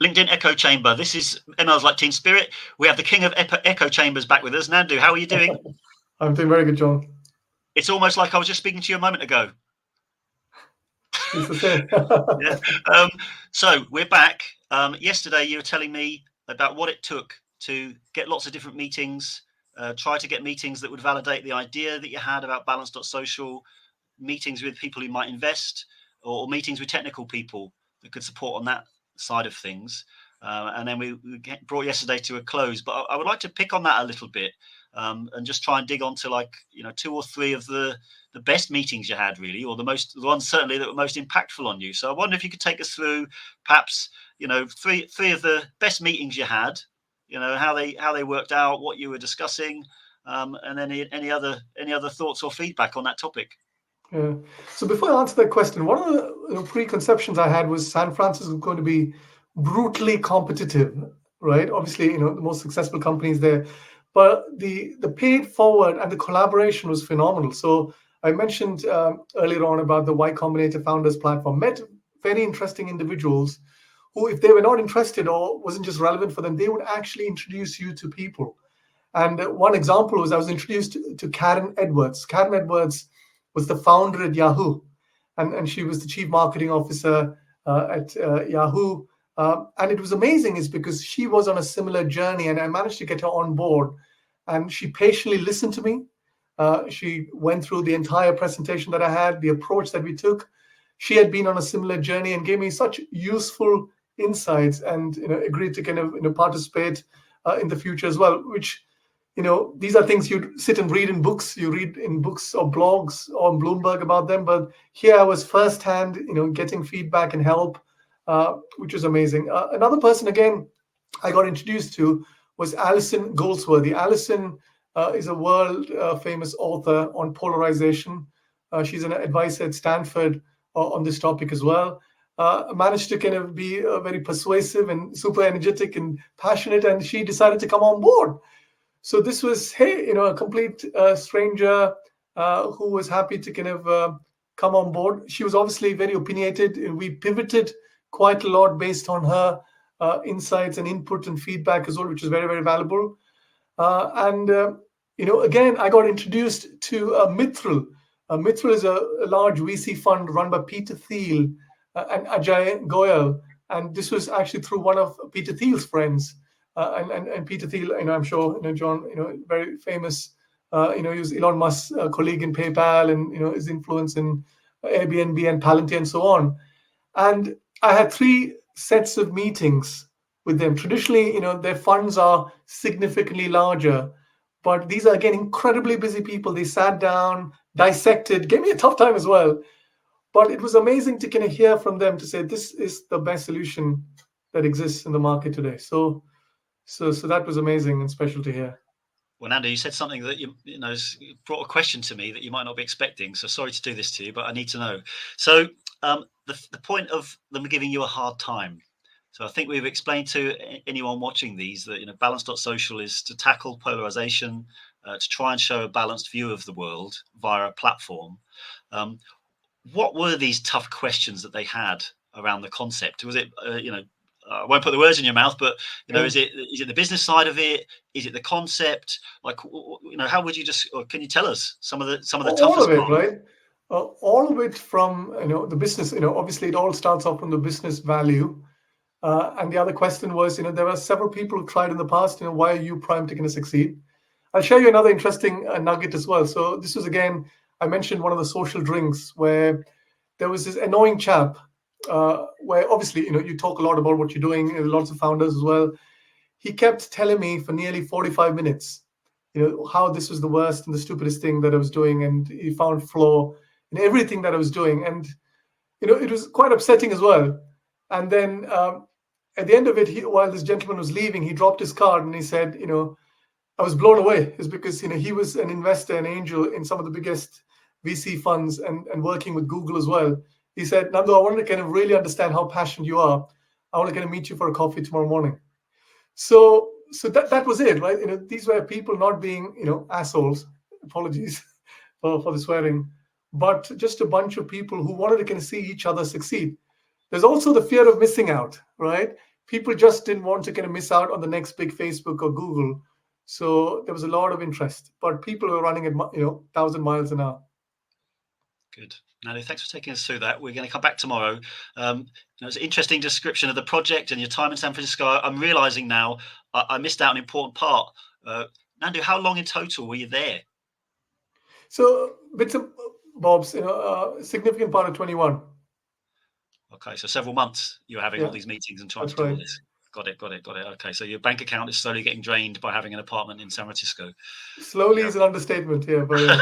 LinkedIn Echo Chamber. This is ML's like Team Spirit. We have the king of Echo Chambers back with us. Nandu, how are you doing? I'm doing very good, John. It's almost like I was just speaking to you a moment ago. It's the same. Yeah. So we're back. Yesterday you were telling me about what it took to get lots of different meetings, try to get meetings that would validate the idea that you had about balance.social, meetings with people who might invest, or meetings with technical people that could support on that side of things. And then we brought yesterday to a close. But I would like to pick on that a little bit, and just try and dig onto, like, 2 or 3 of the best meetings you had, really, or the ones certainly that were most impactful on you. So I wonder if you could take us through perhaps three of the best meetings you had, how they worked out, what you were discussing, and any other thoughts or feedback on that topic. Yeah. So before I answer that question, one of the preconceptions I had was San Francisco was going to be brutally competitive, right? Obviously, the most successful companies there, but the paid forward and the collaboration was phenomenal. So I mentioned earlier on about the Y Combinator Founders platform. Met very interesting individuals who, if they were not interested or wasn't just relevant for them, they would actually introduce you to people. And one example was I was introduced to Karen Edwards. Karen Edwards was the founder at Yahoo, and she was the chief marketing officer at Yahoo. And it was amazing is because she was on a similar journey, and I managed to get her on board. And she patiently listened to me. She went through the entire presentation that I had, the approach that we took. She had been on a similar journey and gave me such useful insights, and agreed to kind of participate in the future as well, which these are things you sit and read in books. You read in books or blogs on Bloomberg about them, but here I was firsthand, getting feedback and help, which was amazing. Another person, again, I got introduced to was Alison Goldsworthy. Alison is a world famous author on polarization. She's an advisor at Stanford on this topic as well. Managed to kind of be very persuasive and super energetic and passionate, and she decided to come on board. So this was, hey, a complete stranger who was happy to kind of come on board. She was obviously very opinionated. We pivoted quite a lot based on her insights and input and feedback as well, which is very, very valuable. Again, I got introduced to Mithril. Mithril is a large VC fund run by Peter Thiel and Ajay Goyal. And this was actually through one of Peter Thiel's friends. And Peter Thiel, I'm sure, John, very famous. He was Elon Musk's colleague in PayPal, and his influence in Airbnb and Palantir and so on. And I had 3 sets of meetings with them. Traditionally, their funds are significantly larger, but these are, again, incredibly busy people. They sat down, dissected, gave me a tough time as well. But it was amazing to kind of hear from them to say, this is the best solution that exists in the market today. So that was amazing and special to hear. Well, Nandu, you said something that brought a question to me that you might not be expecting. So sorry to do this to you, but I need to know. So the point of them giving you a hard time. So I think we've explained to anyone watching these that balance.social is to tackle polarization, to try and show a balanced view of the world via a platform. What were these tough questions that they had around the concept? Was it I won't put the words in your mouth, but is it the business side of it? Is it the concept? Like, how would you can you tell us some of the toughest all of it, parts? right? All of it from the business. Obviously it all starts off from the business value, and the other question was, there were several people who tried in the past. Why are you primed to kind of succeed? I'll share you another interesting nugget as well. So this was, again, I mentioned one of the social drinks where there was this annoying chap. Where obviously, you talk a lot about what you're doing, and lots of founders as well. He kept telling me for nearly 45 minutes, how this was the worst and the stupidest thing that I was doing, and he found flaw in everything that I was doing, and it was quite upsetting as well. And then at the end of it, while this gentleman was leaving, he dropped his card and he said, I was blown away. It's because he was an investor, an angel in some of the biggest VC funds, and working with Google as well. He said, Nandu, I want to kind of really understand how passionate you are. I want to kind of meet you for a coffee tomorrow morning. So that was it, right? These were people not being, assholes. Apologies for the swearing, but just a bunch of people who wanted to kind of see each other succeed. There's also the fear of missing out, right? people just didn't want to kind of miss out on the next big Facebook or Google. So there was a lot of interest, but people were running at 1,000 miles an hour. Good. Nandu, thanks for taking us through that. We're going to come back tomorrow. It's an interesting description of the project and your time in San Francisco. I'm realizing now I missed out an important part. Nandu, how long in total were you there? So bits and bobs, significant part of 21. Okay, so several months you're having all Yeah, these meetings and trying to that's do all right. this. Got it. Okay, so your bank account is slowly getting drained by having an apartment in San Francisco. Slowly Yeah. is an understatement here, but yeah.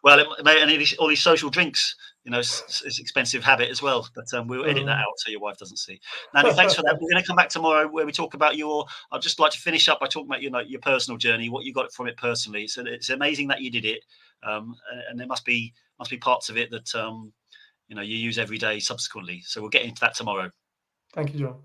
Well, and all these social drinks, it's expensive habit as well. But we'll edit that out so your wife doesn't see. Nandu, thanks for that. We're going to come back tomorrow where we talk about I'd just like to finish up by talking about your personal journey, what you got from it personally. So it's amazing that you did it, and there must be parts of it that you use every day subsequently. So we'll get into that tomorrow. Thank you, John.